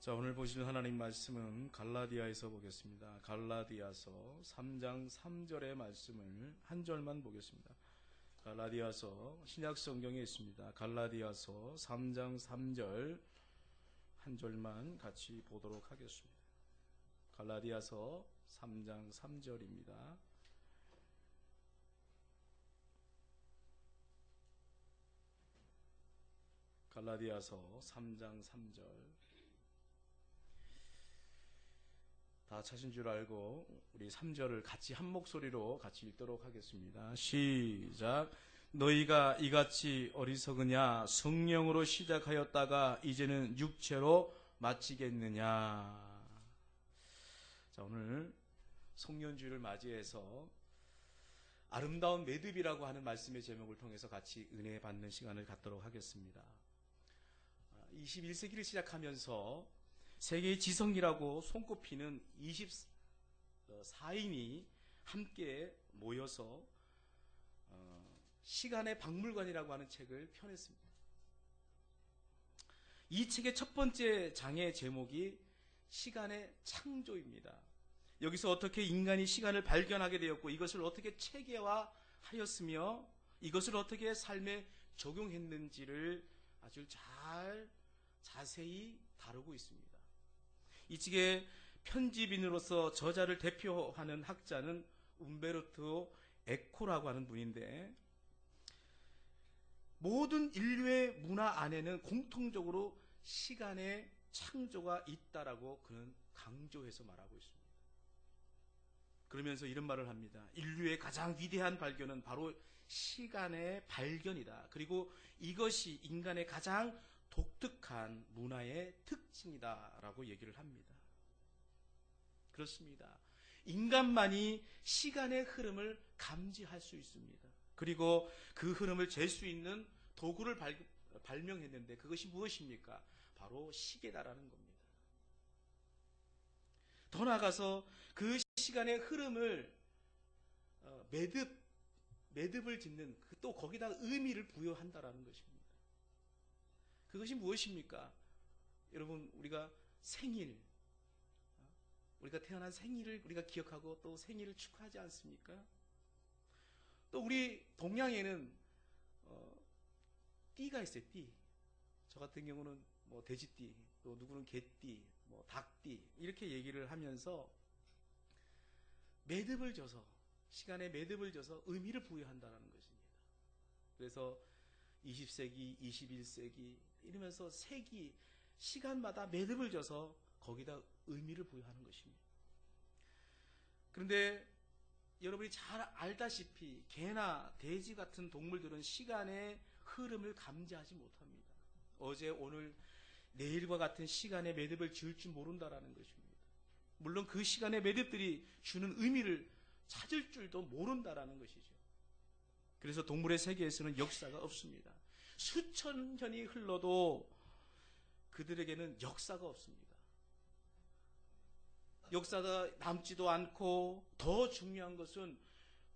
자, 오늘 보시는 하나님 말씀은 갈라디아에서 보겠습니다. 갈라디아서 3장 3절의 말씀을 한 절만 보겠습니다. 갈라디아서 신약 성경에 있습니다. 갈라디아서 3장 3절 한 절만 같이 보도록 하겠습니다. 갈라디아서 3장 3절입니다. 갈라디아서 3장 3절. 다 찾은 줄 알고 우리 3절을 같이 한 목소리로 같이 읽도록 하겠습니다. 시작. 너희가 이같이 어리석으냐? 성령으로 시작하였다가 이제는 육체로 마치겠느냐? 자, 오늘 송년주를 맞이해서 아름다운 매듭이라고 하는 말씀의 제목을 통해서 같이 은혜 받는 시간을 갖도록 하겠습니다. 21세기를 시작하면서 세계의 지성이라고 손꼽히는 24인이 함께 모여서 시간의 박물관이라고 하는 책을 펴냈습니다. 이 책의 첫 번째 장의 제목이 시간의 창조입니다. 여기서 어떻게 인간이 시간을 발견하게 되었고 이것을 어떻게 체계화하였으며 이것을 어떻게 삶에 적용했는지를 아주 자세히 다루고 있습니다. 이 책의 편집인으로서 저자를 대표하는 학자는 움베르토 에코라고 하는 분인데, 모든 인류의 문화 안에는 공통적으로 시간의 창조가 있다라고 그는 강조해서 말하고 있습니다. 그러면서 이런 말을 합니다. 인류의 가장 위대한 발견은 바로 시간의 발견이다. 그리고 이것이 인간의 가장 독특한 문화의 특징이다 라고 얘기를 합니다. 그렇습니다. 인간만이 시간의 흐름을 감지할 수 있습니다. 그리고 그 흐름을 잴 수 있는 도구를 발명했는데 그것이 무엇입니까? 바로 시계다라는 겁니다. 더 나아가서 그 시간의 흐름을 매듭을 짓는, 또 거기다 의미를 부여한다라는 것입니다. 그것이 무엇입니까? 여러분, 우리가 생일, 우리가 태어난 생일을 우리가 기억하고 또 생일을 축하하지 않습니까? 또 우리 동양에는 띠가 있어요. 띠. 저 같은 경우는 뭐 돼지띠, 또 누구는 개띠, 뭐 닭띠 이렇게 얘기를 하면서 매듭을 져서, 시간에 매듭을 져서 의미를 부여한다는 것입니다. 그래서 20세기, 21세기 이러면서 세기, 시간마다 매듭을 져서 거기다 의미를 부여하는 것입니다. 그런데 여러분이 잘 알다시피 개나 돼지 같은 동물들은 시간의 흐름을 감지하지 못합니다. 어제, 오늘, 내일과 같은 시간의 매듭을 지을 줄 모른다라는 것입니다. 물론 그 시간의 매듭들이 주는 의미를 찾을 줄도 모른다라는 것이죠. 그래서 동물의 세계에서는 역사가 없습니다. 수천 년이 흘러도 그들에게는 역사가 없습니다. 역사가 남지도 않고, 더 중요한 것은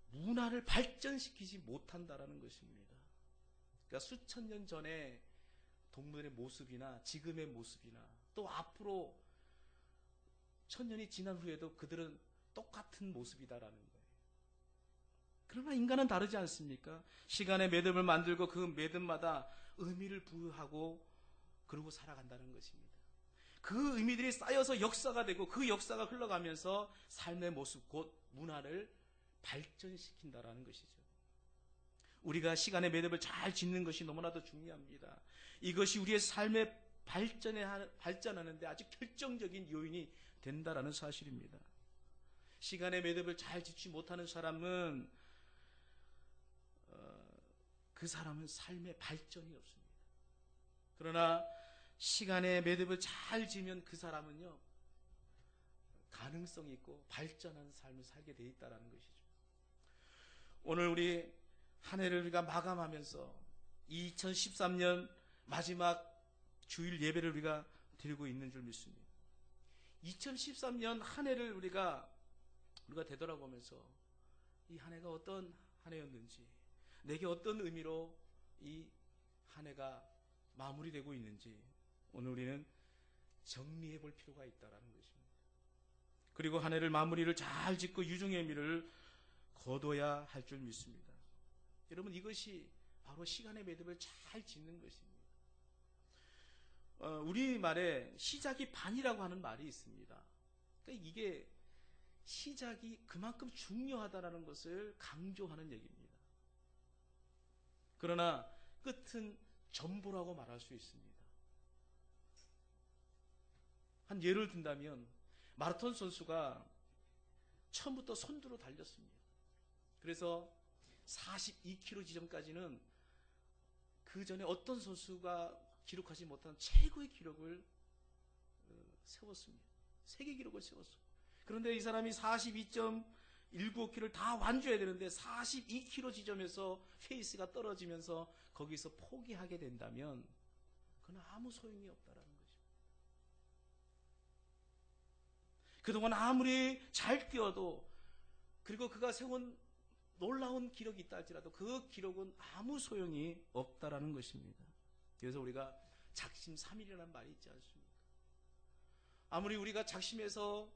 문화를 발전시키지 못한다라는 것입니다. 그러니까 수천 년 전에 동물의 모습이나 지금의 모습이나 또 앞으로 천년이 지난 후에도 그들은 똑같은 모습이다라는 거예요. 그러나 인간은 다르지 않습니까? 시간의 매듭을 만들고 그 매듭마다 의미를 부여하고 그러고 살아간다는 것입니다. 그 의미들이 쌓여서 역사가 되고 그 역사가 흘러가면서 삶의 모습, 곧 문화를 발전시킨다라는 것이죠. 우리가 시간의 매듭을 잘 짓는 것이 너무나도 중요합니다. 이것이 우리의 삶의 발전하는데 아주 결정적인 요인이 된다라는 사실입니다. 시간의 매듭을 잘 짓지 못하는 사람은 그 사람은 삶의 발전이 없습니다. 그러나 시간의 매듭을 잘 지면 그 사람은요, 가능성이 있고 발전하는 삶을 살게 돼 있다는 것이죠. 오늘 우리 한 해를 우리가 마감하면서 2013년 마지막 주일 예배를 우리가 드리고 있는 줄 믿습니다. 2013년 한 해를 우리가 되돌아보면서 이 한 해가 어떤 한 해였는지, 내게 어떤 의미로 이 한 해가 마무리되고 있는지 오늘 우리는 정리해 볼 필요가 있다라는 것입니다. 그리고 한 해를 마무리를 잘 짓고 유종의 미를 거둬야 할 줄 믿습니다. 여러분, 이것이 바로 시간의 매듭을 잘 짓는 것입니다. 우리말에 시작이 반이라고 하는 말이 있습니다. 그러니까 이게 시작이 그만큼 중요하다는 것을 강조하는 얘기입니다. 그러나 끝은 전부라고 말할 수 있습니다. 한 예를 든다면 마라톤 선수가 처음부터 선두로 달렸습니다. 그래서 42km 지점까지는 그 전에 어떤 선수가 기록하지 못한 최고의 기록을 세웠습니다. 세계 기록을 세웠습니다. 그런데 이 사람이 42.195km를 다 완주해야 되는데 42km 지점에서 페이스가 떨어지면서 거기서 포기하게 된다면 그건 아무 소용이 없다라는 것입니다. 그동안 아무리 잘 뛰어도, 그리고 그가 세운 놀라운 기록이 있다 할지라도 그 기록은 아무 소용이 없다라는 것입니다. 그래서 우리가 작심삼일이라는 말이 있지 않습니까? 아무리 우리가 작심해서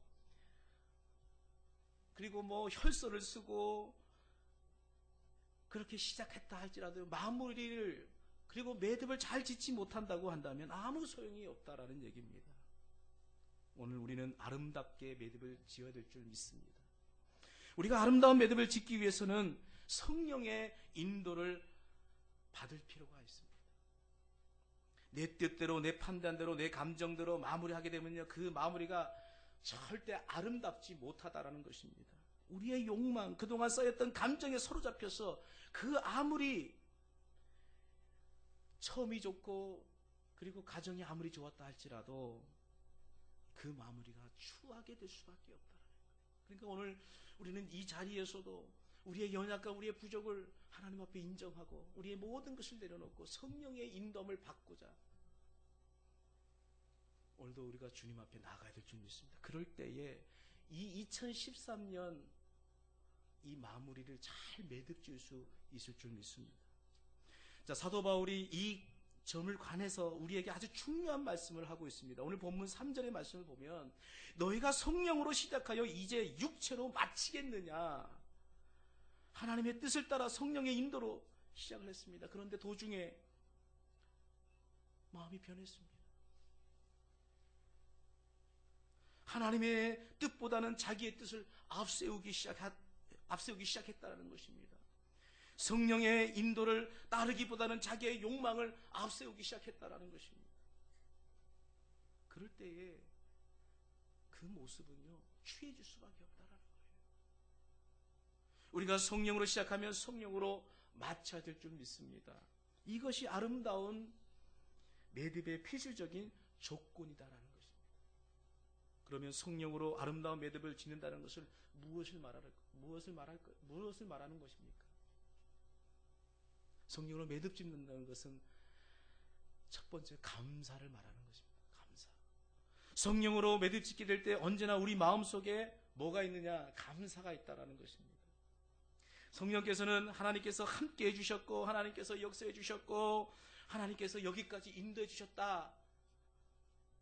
그리고 혈서를 쓰고 그렇게 시작했다 할지라도 마무리를 그리고 매듭을 잘 짓지 못한다고 한다면 아무 소용이 없다라는 얘기입니다. 오늘 우리는 아름답게 매듭을 지어야 될 줄 믿습니다. 우리가 아름다운 매듭을 짓기 위해서는 성령의 인도를 받을 필요가 있습니다. 내 뜻대로, 내 판단대로, 내 감정대로 마무리하게 되면요, 그 마무리가 절대 아름답지 못하다라는 것입니다. 우리의 욕망, 그동안 쌓였던 감정에 사로잡혀서 그 아무리 처음이 좋고 그리고 가정이 아무리 좋았다 할지라도 그 마무리가 추하게 될 수밖에 없다라는 거예요. 그러니까 오늘 우리는 이 자리에서도 우리의 연약과 우리의 부족을 하나님 앞에 인정하고 우리의 모든 것을 내려놓고 성령의 인도함을 받고자 오늘도 우리가 주님 앞에 나가야 될 줄 믿습니다. 그럴 때에 이 2013년 이 마무리를 잘 매듭지을 수 있을 줄 믿습니다. 자, 사도 바울이 이 점을 관해서 우리에게 아주 중요한 말씀을 하고 있습니다. 오늘 본문 3절의 말씀을 보면 너희가 성령으로 시작하여 이제 육체로 마치겠느냐, 하나님의 뜻을 따라 성령의 인도로 시작을 했습니다. 그런데 도중에 마음이 변했습니다. 하나님의 뜻보다는 자기의 뜻을 앞세우기 시작했다는 것입니다. 성령의 인도를 따르기보다는 자기의 욕망을 앞세우기 시작했다는 것입니다. 그럴 때에 그 모습은요, 취해질 수밖에 없다는 거예요. 우리가 성령으로 시작하면 성령으로 마쳐야 될 줄 믿습니다. 이것이 아름다운 매듭의 필수적인 조건이다라는 것입니다. 그러면 성령으로 아름다운 매듭을 짓는다는 것을 무엇을 말하는 것입니까? 성령으로 매듭 짓는다는 것은 첫 번째 감사를 말하는 것입니다. 감사. 성령으로 매듭 짓게 될 때 언제나 우리 마음속에 뭐가 있느냐? 감사가 있다라는 것입니다. 성령께서는 하나님께서 함께 해주셨고 하나님께서 역사해 주셨고 하나님께서 여기까지 인도해 주셨다,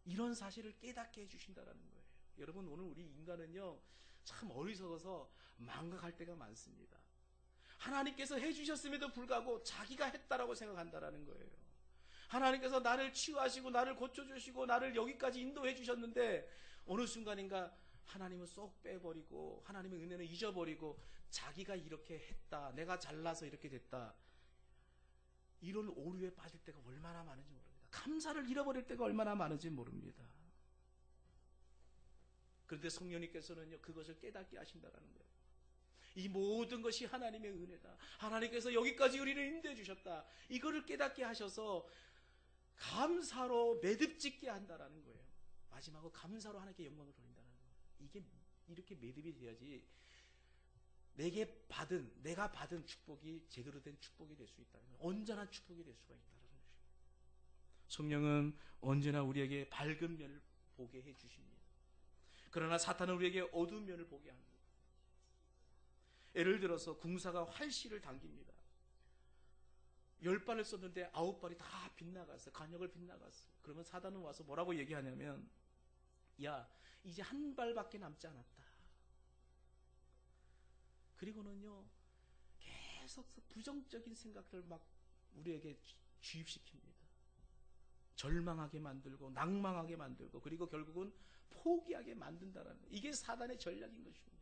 이런 사실을 깨닫게 해주신다라는 거예요. 여러분, 오늘 우리 인간은요 참 어리석어서 망각할 때가 많습니다. 하나님께서 해주셨음에도 불구하고 자기가 했다라고 생각한다라는 거예요. 하나님께서 나를 치유하시고 나를 고쳐주시고 나를 여기까지 인도해 주셨는데 어느 순간인가 하나님은 쏙 빼버리고 하나님의 은혜는 잊어버리고 자기가 이렇게 했다, 내가 잘나서 이렇게 됐다, 이런 오류에 빠질 때가 얼마나 많은지 모릅니다. 감사를 잃어버릴 때가 얼마나 많은지 모릅니다. 그런데 성령님께서는요 그것을 깨닫게 하신다라는 거예요. 이 모든 것이 하나님의 은혜다, 하나님께서 여기까지 우리를 인도해 주셨다, 이거를 깨닫게 하셔서 감사로 매듭 짓게 한다라는 거예요. 마지막으로 감사로 하나님께 영광을 돌린다는 거예요. 이게 이렇게 매듭이 돼야지 내가 받은 축복이 제대로 된 축복이 될 수 있다는 거예요. 온전한 축복이 될 수가 있다는 것입니다. 성령은 언제나 우리에게 밝은 면을 보게 해 주십니다. 그러나 사탄은 우리에게 어두운 면을 보게 합니다. 예를 들어서 궁사가 활시를 당깁니다. 10발을 쏘는데 9발이 다 빗나갔어요. 간역을 빗나갔어요. 그러면 사단은 와서 뭐라고 얘기하냐면, 야, 이제 한 발밖에 남지 않았다. 그리고는요, 계속 부정적인 생각들 막 우리에게 주입시킵니다. 절망하게 만들고 낭망하게 만들고, 그리고 결국은 포기하게 만든다는, 이게 사단의 전략인 것입니다.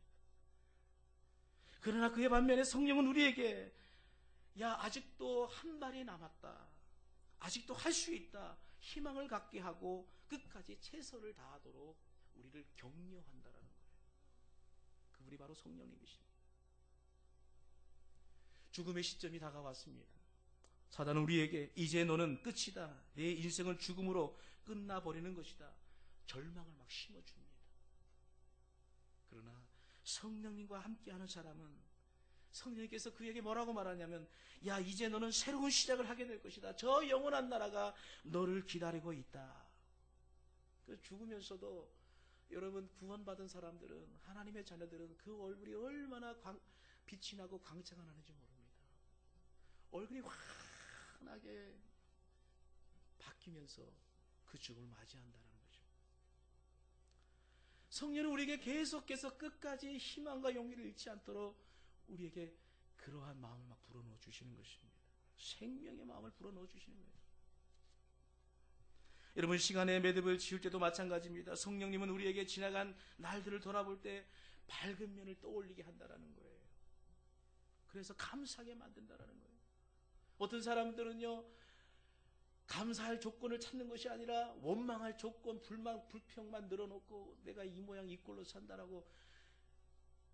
그러나 그의 반면에 성령은 우리에게, 야, 아직도 한 발이 남았다, 아직도 할 수 있다, 희망을 갖게 하고 끝까지 최선을 다하도록 우리를 격려한다라는 거예요. 그분이 바로 성령님이십니다. 죽음의 시점이 다가왔습니다. 사단은 우리에게 이제 너는 끝이다, 내 인생은 죽음으로 끝나버리는 것이다, 절망을 막 심어줍니다. 그러나 성령님과 함께하는 사람은 성령님께서 그에게 뭐라고 말하냐면, 야, 이제 너는 새로운 시작을 하게 될 것이다. 저 영원한 나라가 너를 기다리고 있다. 그 죽으면서도 여러분, 구원받은 사람들은, 하나님의 자녀들은 그 얼굴이 얼마나 빛이 나고 광채가 나는지 모릅니다. 얼굴이 환하게 바뀌면서 그 죽음을 맞이한다는 거죠. 성령은 우리에게 계속해서 끝까지 희망과 용기를 잃지 않도록 우리에게 그러한 마음을 막 불어넣어 주시는 것입니다. 생명의 마음을 불어넣어 주시는 거예요. 여러분, 시간의 매듭을 지을 때도 마찬가지입니다. 성령님은 우리에게 지나간 날들을 돌아볼 때 밝은 면을 떠올리게 한다는 거예요. 그래서 감사하게 만든다는 거예요. 어떤 사람들은요, 감사할 조건을 찾는 것이 아니라 원망할 조건, 불평만 늘어놓고 내가 이 모양 이 꼴로 산다라고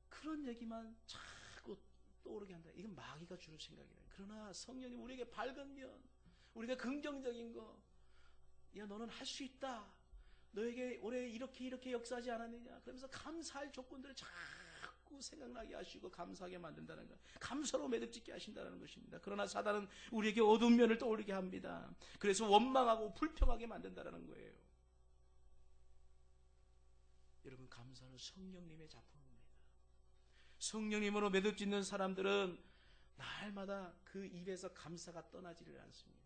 그런 얘기만 자꾸 떠오르게 한다. 이건 마귀가 주는 생각이에요. 그러나 성령님 우리에게 밝은 면, 우리가 긍정적인 거, 야, 너는 할 수 있다, 너에게 올해 이렇게 역사하지 않았느냐, 그러면서 감사할 조건들을 자꾸 생각나게 하시고 감사하게 만든다는 것, 감사로 매듭짓게 하신다는 것입니다. 그러나 사단은 우리에게 어두운 면을 떠올리게 합니다. 그래서 원망하고 불평하게 만든다는 거예요. 여러분, 감사는 성령님의 작품입니다. 성령님으로 매듭짓는 사람들은 날마다 그 입에서 감사가 떠나지를 않습니다.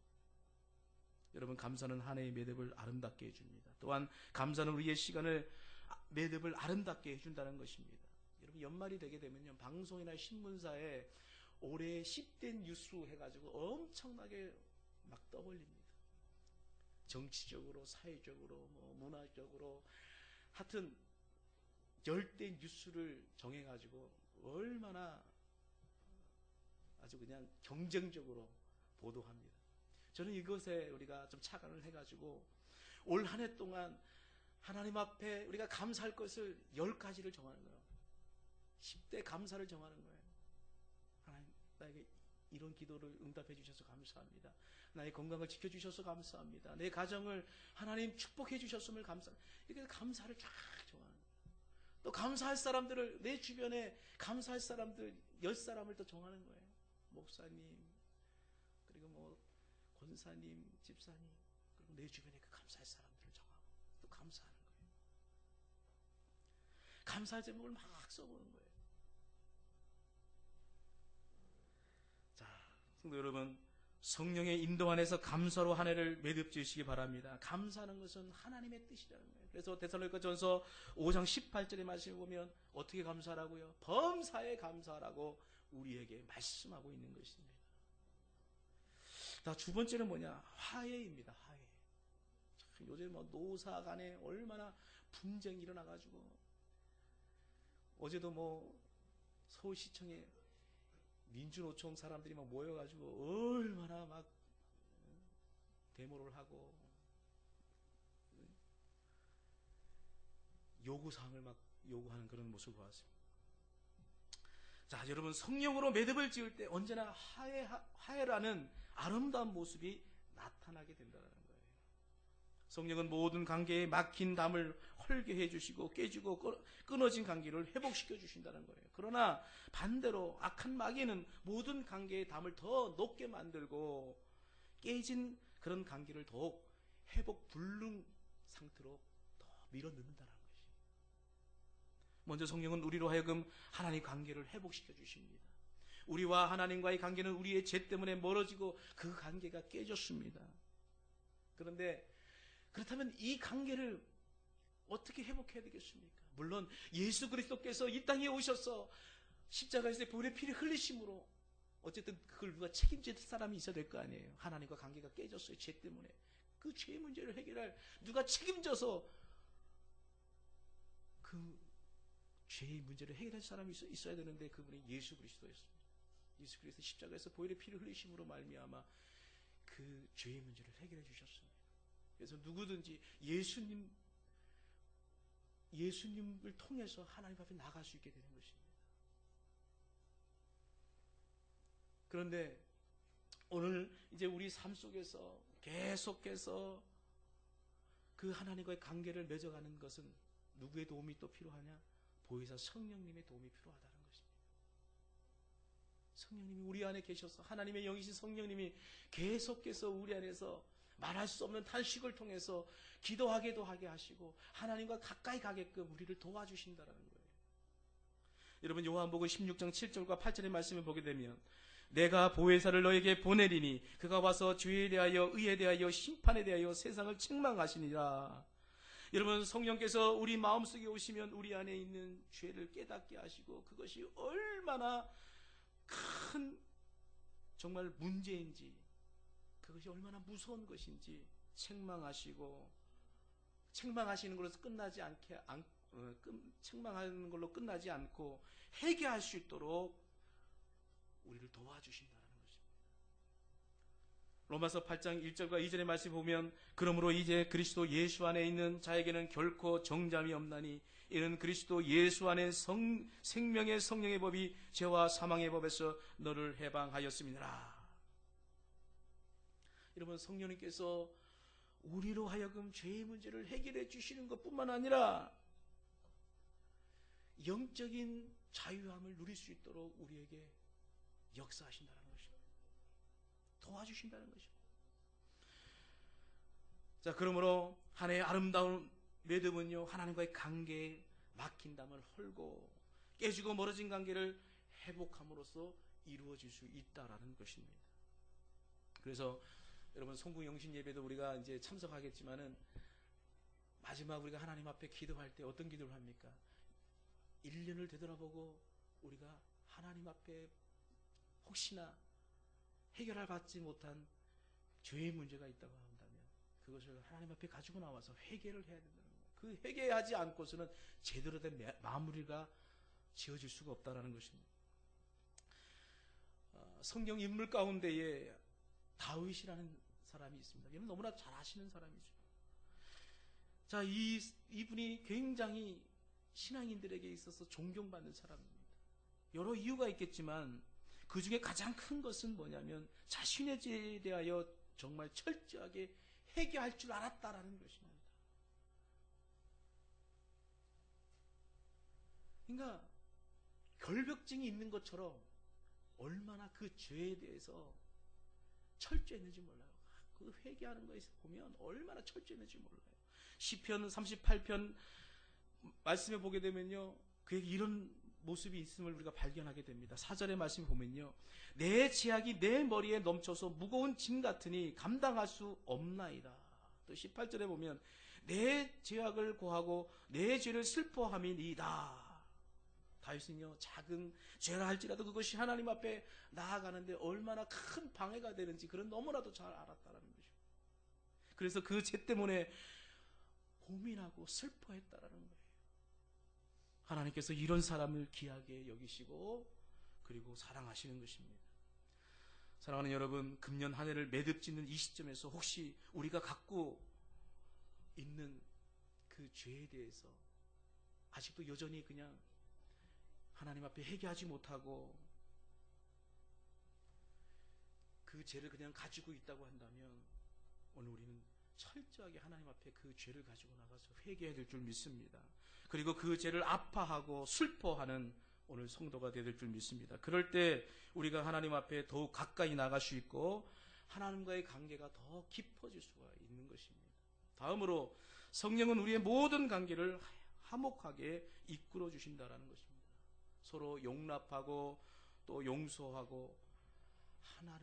여러분, 감사는 한 해의 매듭을 아름답게 해줍니다. 또한 감사는 우리의 시간을 매듭을 아름답게 해준다는 것입니다. 여러분, 연말이 되게 되면요, 방송이나 신문사에 올해 10대 뉴스 해가지고 엄청나게 막 떠벌립니다. 정치적으로, 사회적으로, 문화적으로, 하여튼 10대 뉴스를 정해가지고 얼마나 아주 그냥 경쟁적으로 보도합니다. 저는 이것에 우리가 좀 착안을 해가지고 올 한 해 동안 하나님 앞에 우리가 감사할 것을 10가지를 정하는 거예요. 10대 감사를 정하는 거예요. 하나님, 나에게 이런 기도를 응답해 주셔서 감사합니다. 나의 건강을 지켜주셔서 감사합니다. 내 가정을 하나님 축복해 주셨음을 감사합니다. 이렇게 감사를 쫙 정하는 거예요. 또 감사할 사람들을, 내 주변에 감사할 사람들 10사람을 또 정하는 거예요. 목사님, 그리고 권사님, 집사님, 그리고 내 주변에 그 감사할 사람들을 정하고 또 감사하는 거예요. 감사 제목을 막 써보는 거예요. 자, 성도 여러분, 성령의 인도 안에서 감사로 한 해를 매듭지으시기 바랍니다. 감사하는 것은 하나님의 뜻이라는 거예요. 그래서 데살로니가전서 5장 18절의 말씀을 보면 어떻게 감사하라고요? 범사에 감사하라고 우리에게 말씀하고 있는 것입니다. 자, 두 번째는 뭐냐? 화해입니다. 화해. 요즘 노사 간에 얼마나 분쟁이 일어나가지고, 어제도 서울시청에 민주노총 사람들이 막 모여가지고 얼마나 막 데모를 하고 요구사항을 막 요구하는 그런 모습을 보았습니다. 자, 여러분, 성령으로 매듭을 지을 때 언제나 화해라는 아름다운 모습이 나타나게 된다는 거예요. 성령은 모든 관계에 막힌 담을 헐게 해주시고 깨지고 끊어진 관계를 회복시켜 주신다는 거예요. 그러나 반대로 악한 마귀는 모든 관계의 담을 더 높게 만들고 깨진 그런 관계를 더욱 회복 불능 상태로 더 밀어넣는다는 것이에요. 먼저 성령은 우리로 하여금 하나님의 관계를 회복시켜 주십니다. 우리와 하나님과의 관계는 우리의 죄 때문에 멀어지고 그 관계가 깨졌습니다. 그런데 그렇다면 이 관계를 어떻게 회복해야 되겠습니까? 물론 예수 그리스도께서 이 땅에 오셔서 십자가에서 보혈의 피를 흘리심으로 어쨌든 그걸 누가 책임질 사람이 있어야 될 거 아니에요. 하나님과 관계가 깨졌어요. 죄 때문에. 그 죄의 문제를 해결할 누가 책임져서 그 죄의 문제를 해결할 사람이 있어야 되는데 그분이 예수 그리스도였습니다. 예수 그리스도 십자가에서 보혈의 피를 흘리심으로 말미암아 그 죄의 문제를 해결해 주셨습니다. 그래서 누구든지 예수님을 통해서 하나님 앞에 나갈 수 있게 되는 것입니다. 그런데 오늘 이제 우리 삶 속에서 계속해서 그 하나님과의 관계를 맺어가는 것은 누구의 도움이 또 필요하냐? 보혜사 성령님의 도움이 필요하다는 것입니다. 성령님이 우리 안에 계셔서 하나님의 영이신 성령님이 계속해서 우리 안에서 말할 수 없는 탄식을 통해서 기도하게도 하게 하시고 하나님과 가까이 가게끔 우리를 도와주신다는 거예요. 여러분 요한복음 16장 7절과 8절의 말씀을 보게 되면 내가 보혜사를 너에게 보내리니 그가 와서 죄에 대하여 의에 대하여 심판에 대하여 세상을 책망하시니라. 여러분 성령께서 우리 마음속에 오시면 우리 안에 있는 죄를 깨닫게 하시고 그것이 얼마나 큰 정말 문제인지 그것이 얼마나 무서운 것인지 책망하시고 책망하시는 걸로 끝나지 않게 책망하는 걸로 끝나지 않고 회개할 수 있도록 우리를 도와주신다는 것입니다. 로마서 8장 1절과 2절의 말씀 보면 그러므로 이제 그리스도 예수 안에 있는 자에게는 결코 정잠이 없나니 이는 그리스도 예수 안에 생명의 성령의 법이 죄와 사망의 법에서 너를 해방하였음이니라. 여러분 성령님께서 우리로 하여금 죄의 문제를 해결해 주시는 것뿐만 아니라 영적인 자유함을 누릴 수 있도록 우리에게 역사하신다는 것입니다. 도와주신다는 것입니다. 자, 그러므로 한 해의 아름다운 믿음은요 하나님과의 관계에 막힌 담을 헐고 깨지고 멀어진 관계를 회복함으로써 이루어질 수 있다라는 것입니다. 그래서 여러분 송구 영신 예배도 우리가 이제 참석하겠지만은 마지막 우리가 하나님 앞에 기도할 때 어떤 기도를 합니까? 1년을 되돌아보고 우리가 하나님 앞에 혹시나 해결을 받지 못한 죄의 문제가 있다고 한다면 그것을 하나님 앞에 가지고 나와서 회개를 해야 된다는 거예요. 그 회개하지 않고서는 제대로 된 마무리가 지어질 수가 없다는 것입니다. 성경 인물 가운데에 다윗이라는 사람이 있습니다. 얘는 너무나 잘 아시는 사람이죠. 자, 이분이 굉장히 신앙인들에게 있어서 존경받는 사람입니다. 여러 이유가 있겠지만 그 중에 가장 큰 것은 뭐냐면 자신의 죄에 대하여 정말 철저하게 회개할 줄 알았다라는 것입니다. 그러니까 결벽증이 있는 것처럼 얼마나 그 죄에 대해서 철저했는지 몰라요. 그 회개하는 것에서 보면 얼마나 철저했는지 몰라요. 시편 38편 말씀에 보게 되면요 그에게 이런 모습이 있음을 우리가 발견하게 됩니다. 4절의 말씀을 보면요 내 죄악이 내 머리에 넘쳐서 무거운 짐 같으니 감당할 수 없나이다. 또 18절에 보면 내 죄악을 고하고 내 죄를 슬퍼함이니이다. 다윗은요 작은 죄라 할지라도 그것이 하나님 앞에 나아가는데 얼마나 큰 방해가 되는지 그런 너무나도 잘 알았다라는 거죠. 그래서 그 죄 때문에 고민하고 슬퍼했다라는 거예요. 하나님께서 이런 사람을 귀하게 여기시고 그리고 사랑하시는 것입니다. 사랑하는 여러분, 금년 한 해를 매듭짓는 이 시점에서 혹시 우리가 갖고 있는 그 죄에 대해서 아직도 여전히 그냥 하나님 앞에 회개하지 못하고 그 죄를 그냥 가지고 있다고 한다면 오늘 우리는 철저하게 하나님 앞에 그 죄를 가지고 나가서 회개해야 될 줄 믿습니다. 그리고 그 죄를 아파하고 슬퍼하는 오늘 성도가 되야 될 줄 믿습니다. 그럴 때 우리가 하나님 앞에 더욱 가까이 나갈 수 있고 하나님과의 관계가 더 깊어질 수가 있는 것입니다. 다음으로 성령은 우리의 모든 관계를 화목하게 이끌어 주신다라는 것입니다. 서로 용납하고 또 용서하고 하나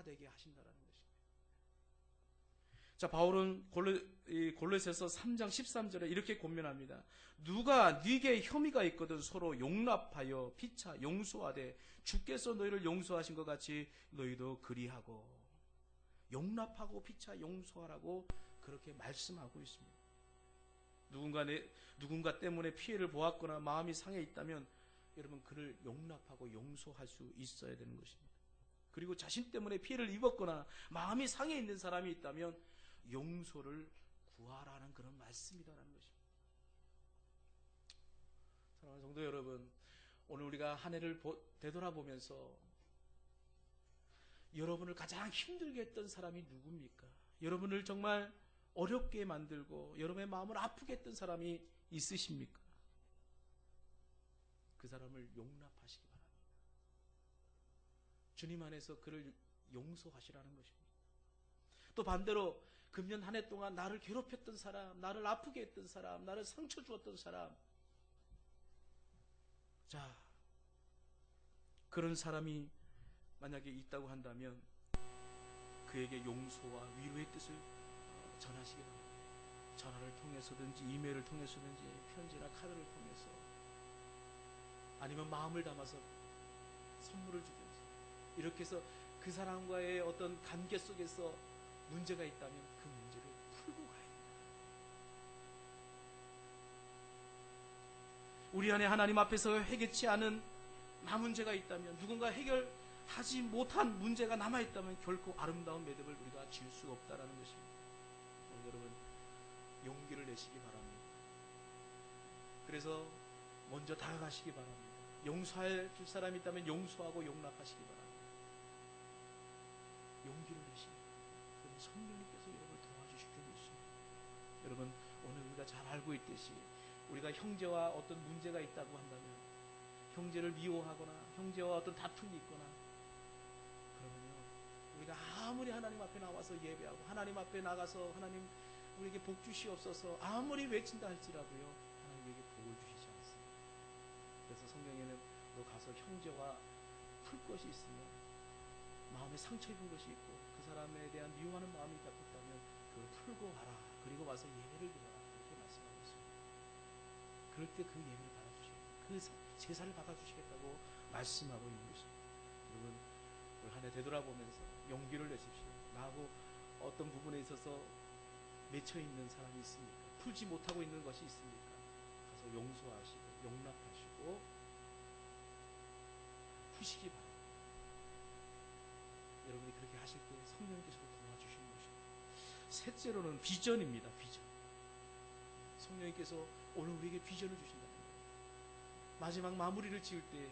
되게 하신다라는 것입니다. 자, 바울은 골로새서 3장 13절에 이렇게 권면합니다. 누가 네게 혐의가 있거든 서로 용납하여 피차 용서하되 주께서 너희를 용서하신 것 같이 너희도 그리하고, 용납하고 피차 용서하라고 그렇게 말씀하고 있습니다. 누군가 때문에 피해를 보았거나 마음이 상해 있다면 여러분 그를 용납하고 용서할 수 있어야 되는 것입니다. 그리고 자신 때문에 피해를 입었거나 마음이 상해 있는 사람이 있다면 용서를 구하라는 그런 말씀이라는 것입니다. 사랑하는 성도 여러분, 오늘 우리가 한 해를 되돌아보면서 여러분을 가장 힘들게 했던 사람이 누굽니까? 여러분을 정말 어렵게 만들고 여러분의 마음을 아프게 했던 사람이 있으십니까? 그 사람을 용납하시기 바랍니다. 주님 안에서 그를 용서하시라는 것입니다. 또 반대로 금년 한 해 동안 나를 괴롭혔던 사람, 나를 아프게 했던 사람, 나를 상처 주었던 사람, 자, 그런 사람이 만약에 있다고 한다면 그에게 용서와 위로의 뜻을 전하시기 바랍니다. 전화를 통해서든지 이메일을 통해서든지 편지나 카드를 통해서, 아니면 마음을 담아서 선물을 주든지, 이렇게 해서 그 사람과의 어떤 관계 속에서 문제가 있다면 그 문제를 풀고 가야 됩니다. 우리 안에 하나님 앞에서 해결치 않은 문제가 있다면, 누군가 해결하지 못한 문제가 남아있다면 결코 아름다운 매듭을 우리가 지을 수 없다라는 것입니다. 여러분, 용기를 내시기 바랍니다. 그래서 먼저 다가가시기 바랍니다. 용서할 줄 사람이 있다면 용서하고 용납하시기 바랍니다. 용기를 내시기 바랍니다. 성령님께서 여러분을 도와주실 줄 믿습니다. 여러분, 오늘 우리가 잘 알고 있듯이 우리가 형제와 어떤 문제가 있다고 한다면, 형제를 미워하거나 형제와 어떤 다툼이 있거나 그러면요, 우리가 아무리 하나님 앞에 나와서 예배하고 하나님 앞에 나가서 하나님 우리에게 복 주시옵소서 아무리 외친다 할지라도요, 하나님에게 복을 주시지 않습니다. 그래서 성경에는 너 가서 형제와 풀 것이 있으면, 마음에 상처 입은 것이 있고 그 사람에 대한 미워하는 마음이 있다면 그걸 풀고 와라. 그리고 와서 예배를 드려라. 그렇게 말씀하고 있습니다. 그럴 때 그 예배를 받아주시겠다, 그 제사를 받아주시겠다고 말씀하고 있는 것입니다. 여러분, 올 한 해 되돌아보면서 용기를 내십시오. 나하고 어떤 부분에 있어서 맺혀있는 사람이 있습니까? 풀지 못하고 있는 것이 있습니까? 가서 용서하시고 용납하시고 푸시기 바랍니다. 여러분이 그렇게 하실 때 성령께서 도와주시는 것입니다. 셋째로는 비전입니다. 비전. 성령님께서 오늘 우리에게 비전을 주신다는 거예요. 마지막 마무리를 지을 때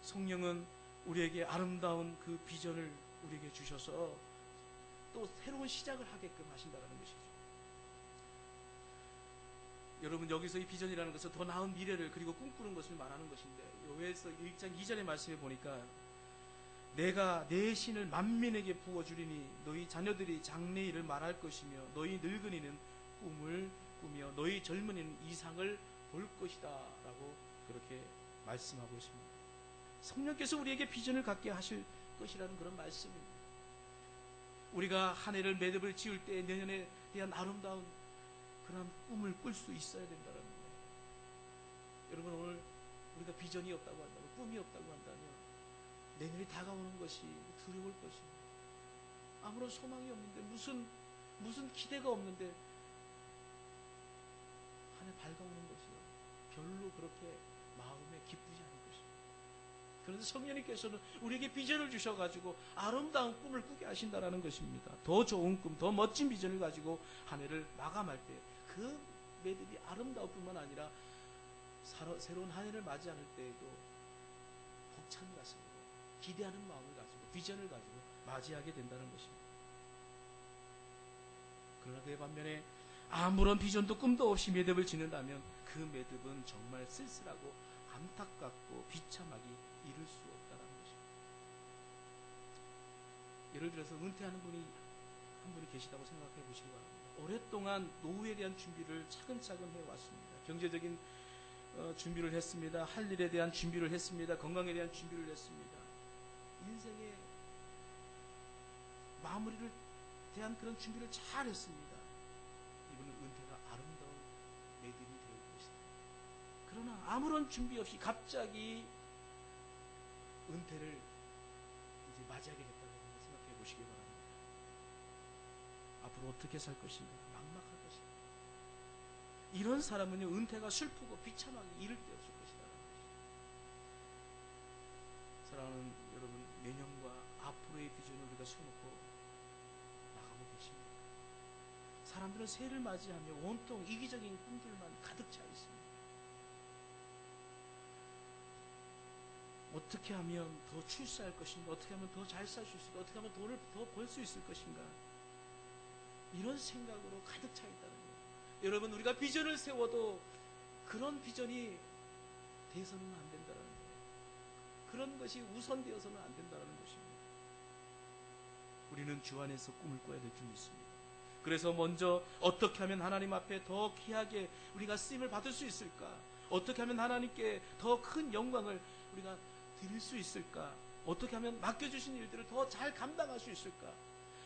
성령은 우리에게 아름다운 그 비전을 우리에게 주셔서 또 새로운 시작을 하게끔 하신다는 것이죠. 여러분, 여기서 이 비전이라는 것은 더 나은 미래를 그리고 꿈꾸는 것을 말하는 것인데, 요에서 1장 2절의 말씀에 보니까 내가 내 신을 만민에게 부어주리니 너희 자녀들이 장래일을 말할 것이며 너희 늙은이는 꿈을 꾸며 너희 젊은이는 이상을 볼 것이다 라고 그렇게 말씀하고 있습니다. 성령께서 우리에게 비전을 갖게 하실 것이라는 그런 말씀입니다. 우리가 한 해를 매듭을 지을 때 내년에 대한 아름다운 그런 꿈을 꿀 수 있어야 된다는 거예요. 여러분, 오늘 우리가 비전이 없다고 한다면, 꿈이 없다고 한다면 내년이 다가오는 것이 두려울 것입니다. 아무런 소망이 없는데, 무슨 기대가 없는데 한 해 밝아오는 것이요, 별로 그렇게 마음에 기쁘지 않은 것입니다. 그런데 성령님께서는 우리에게 비전을 주셔가지고 아름다운 꿈을 꾸게 하신다라는 것입니다. 더 좋은 꿈, 더 멋진 비전을 가지고 한 해를 마감할 때 그 매듭이 아름다울 뿐만 아니라 새로운 한 해를 맞이할 때에도 벅찬 가슴으로 기대하는 마음을 가지고 비전을 가지고 맞이하게 된다는 것입니다. 그러나 그의 반면에 아무런 비전도 꿈도 없이 매듭을 짓는다면 그 매듭은 정말 쓸쓸하고 안타깝고 비참하게 이룰 수 없다는 것입니다. 예를 들어서 은퇴하는 분이 한 분이 계시다고 생각해 보시기 바랍니다. 오랫동안 노후에 대한 준비를 차근차근 해왔습니다. 경제적인 준비를 했습니다. 할 일에 대한 준비를 했습니다. 건강에 대한 준비를 했습니다. 인생의 마무리를 대한 그런 준비를 잘 했습니다. 이분은 은퇴가 아름다운 매듭이 될 것이다. 그러나 아무런 준비 없이 갑자기 은퇴를 이제 맞이하게 됐다고 생각해 보시기 바랍니다. 앞으로 어떻게 살 것인가, 막막할 것인가. 이런 사람은요, 은퇴가 슬프고 비참하게 이를 데 없을 것이다. 사랑하는 여러분, 내년과 앞으로의 비전을 우리가 세워놓고 나가고 계십니다. 사람들은 새해를 맞이하며 온통 이기적인 꿈들만 가득 차 있습니다. 어떻게 하면 더 출세할 것인가, 어떻게 하면 더 잘 살 수 있을까, 어떻게 하면 돈을 더 벌 수 있을 것인가, 이런 생각으로 가득 차 있다는 거예요. 여러분, 우리가 비전을 세워도 그런 비전이 돼서는 안 된다는 거예요. 그런 것이 우선되어서는 안 된다는 것입니다. 우리는 주 안에서 꿈을 꿔야 될 줄 믿습니다. 그래서 먼저 어떻게 하면 하나님 앞에 더 귀하게 우리가 쓰임을 받을 수 있을까, 어떻게 하면 하나님께 더 큰 영광을 우리가 드릴 수 있을까, 어떻게 하면 맡겨주신 일들을 더 잘 감당할 수 있을까.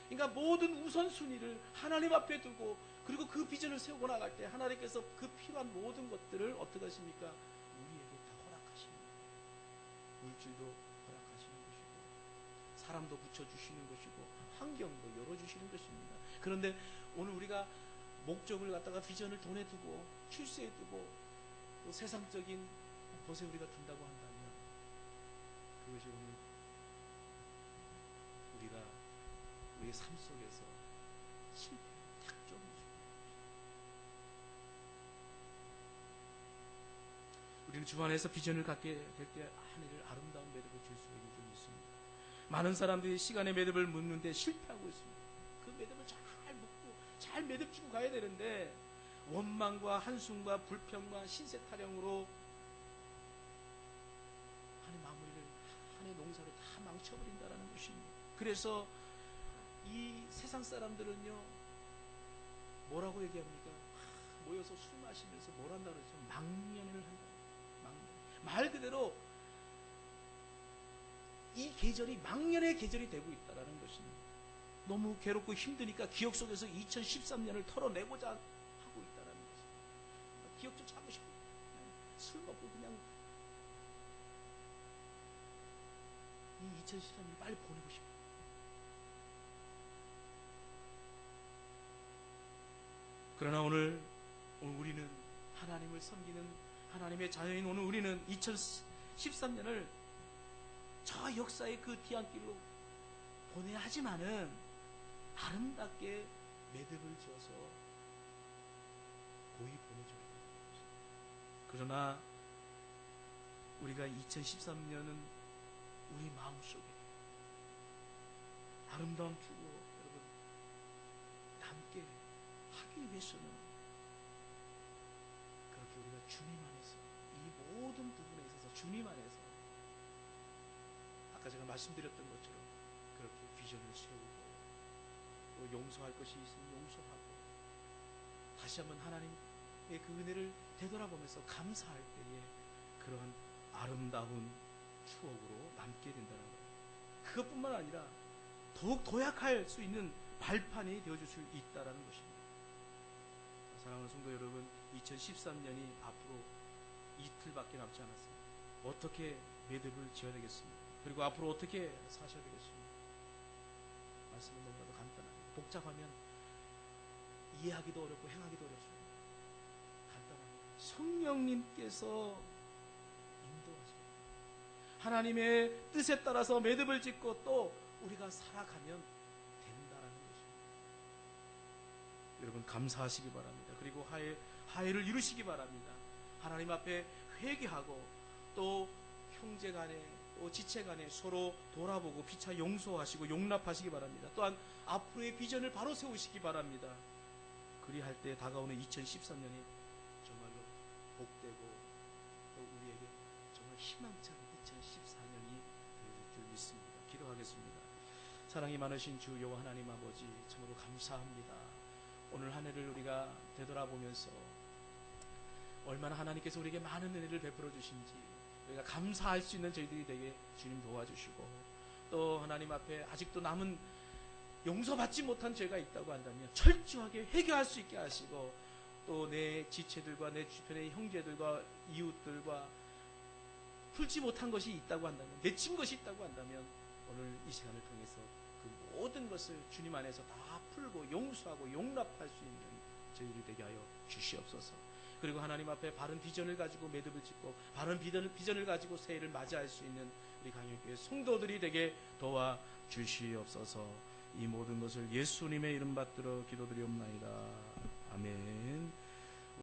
그러니까 모든 우선순위를 하나님 앞에 두고, 그리고 그 비전을 세우고 나갈 때 하나님께서 그 필요한 모든 것들을 어떻게 하십니까? 우리에게 다 허락하십니다. 물질도 허락하시는 것이고, 사람도 붙여주시는 것이고, 환경도 열어주시는 것입니다. 그런데 오늘 우리가 목적을 갖다가 비전을 돈에 두고, 출세에 두고, 또 세상적인 것에 우리가 둔다고 한다면, 그것이 오늘 우리가 우리의 삶 속에서 실패, 약점이죠. 우리는 주 안에서 비전을 갖게 될 때 한 해를 아름다운 매듭을 줄 수 있는 줄 믿습니다. 많은 사람들이 시간의 매듭을 묻는데 실패하고 있습니다. 그 매듭을 잘 묶고 잘 매듭 주고 가야 되는데, 원망과 한숨과 불평과 신세 타령으로 한 해 마무리를, 한 해 농사를 다 망쳐버린다는 것입니다. 그래서 이 세상 사람들은요, 뭐라고 얘기합니까? 모여서 술 마시면서 뭘 한다고 그러죠? 망연을 한다. 말 그대로 이 계절이 망연의 계절이 되고 있다는 것입니다. 너무 괴롭고 힘드니까 기억 속에서 2013년을 털어내고자 하고 있다는 것입니다. 기억 좀 잡고 싶고, 술 먹고 그냥 이 2013년을 빨리 보내고 싶어요. 그러나 오늘 우리는 하나님을 섬기는 하나님의 자녀인 오늘 우리는 2013년을 저 역사의 그 뒤안길로 보내야 하지만은 아름답게 매듭을 지어서 고이 보내줘야 됩니다. 그러나 우리가 2013년은 우리 마음속에 아름다운 축으로 여러분 함께 하기 위해서는 그렇게 우리가 주님 안에서 이 모든 부분에 있어서 주님 안에서 아까 제가 말씀드렸던 것처럼 그렇게 비전을 세우고, 또 용서할 것이 있으면 용서하고, 다시 한번 하나님의 그 은혜를 되돌아보면서 감사할 때에 그러한 아름다운 추억으로 남게 된다는 거예요. 그것뿐만 아니라 더욱 도약할 수 있는 발판이 되어줄 수 있다는 것입니다. 사랑하는 성도 여러분, 2013년이 앞으로 이틀밖에 남지 않았습니다. 어떻게 매듭을 지어야 되겠습니까? 그리고 앞으로 어떻게 사셔야 되겠습니까? 말씀은 너무나도 간단합니다. 복잡하면 이해하기도 어렵고 행하기도 어렵습니다. 간단합니다. 성령님께서 인도하십니다. 하나님의 뜻에 따라서 매듭을 짓고 또 우리가 살아가면 된다라는 것입니다. 여러분 감사하시기 바랍니다. 그리고 화해를 이루시기 바랍니다. 하나님 앞에 회개하고, 또 형제 간에 또 지체 간에 서로 돌아보고 피차 용서하시고 용납하시기 바랍니다. 또한 앞으로의 비전을 바로 세우시기 바랍니다. 그리할 때 다가오는 2013년이 정말로 복되고, 또 우리에게 정말 희망찬 2014년이 되어질 줄 믿습니다. 기도하겠습니다. 사랑이 많으신 주 여호와 하나님 아버지, 참으로 감사합니다. 오늘 한 해를 우리가 되돌아보면서 얼마나 하나님께서 우리에게 많은 은혜를 베풀어 주신지 우리가 감사할 수 있는 저희들이 되게 주님 도와주시고, 또 하나님 앞에 아직도 남은 용서받지 못한 죄가 있다고 한다면 철저하게 회개할 수 있게 하시고, 또 내 지체들과 내 주변의 형제들과 이웃들과 풀지 못한 것이 있다고 한다면, 맺힌 것이 있다고 한다면 오늘 이 시간을 통해서 그 모든 것을 주님 안에서 다 풀고 용서하고 용납할 수 있는 저희들이 되게 하여 주시옵소서. 그리고 하나님 앞에 바른 비전을 가지고 매듭을 짓고 바른 비전을 가지고 새해를 맞이할 수 있는 우리 강역교회 성도들이 되게 도와 주시옵소서. 이 모든 것을 예수님의 이름 받들어 기도드리옵나이다. 아멘.